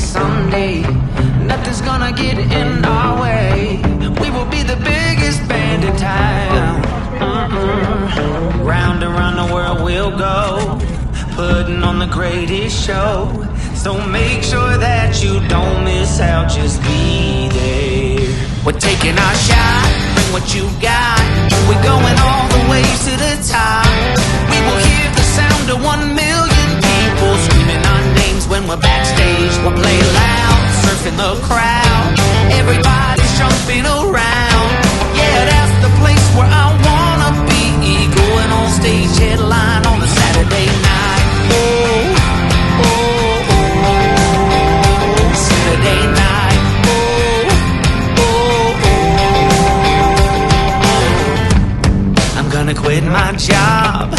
someday. Nothing's gonna get in our way. We will be the biggest band in town. Round and round the world we'll go, putting on the greatest show. So make sure that you don't miss out, just be there. We're taking our shot, bring what you got. We're going all the way to the top. We will hear the sound of 1 million people screaming our names when we're backstage. We'll play loud, surfing the crowd. Everybody's jumping around. Yeah, that's the place where I wanna be. Going on stage, headline on a Saturday night. Oh, oh, oh, Saturday night. Oh, oh, oh. I'm gonna quit my job.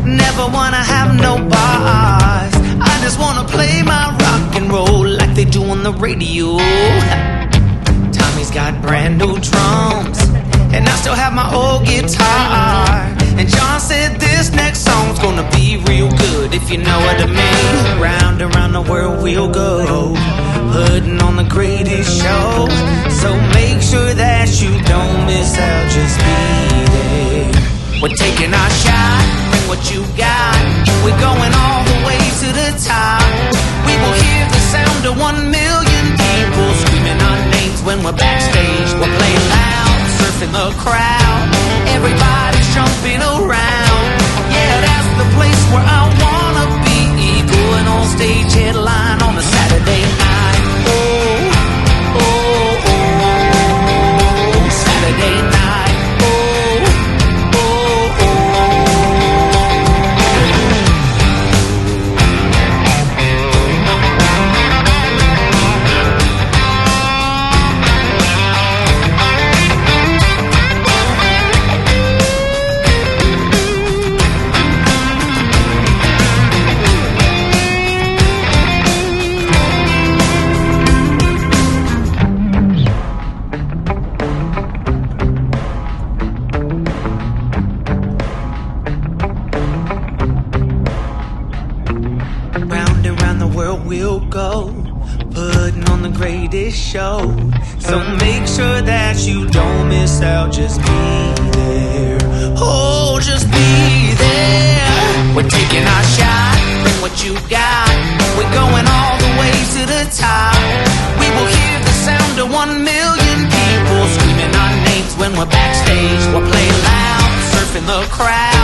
Never wanna have no bars. I just wanna play my rock and roll like they do on the radio. Tommy's got brand new drums, and I still have my old guitar. And John said this next song's gonna be real good, if you know what I mean. Round and round the world we'll go, putting on the greatest show. So make sure that you don't miss out, just be there. We're taking our shot, bring what you got. We're going all the way to the top. We will hear the sound of 1 million people screaming our names when we're backstage. We'll play loud, surfing the crowd. Everybody's jumping around. Yeah, that's the place where I wanna be. Going on stage, headline on a Saturday night. Oh, oh, oh, Saturday night. Oh, oh, oh. Round and round the world we'll go, putting on the greatest show. So make sure that you don't miss out, just be there. Oh, just be there. We're taking our shot, bring what you got. We're going all the way to the top. We will hear the sound of 1 million people screaming our names when we're backstage. We'll play loud, surfing the crowd.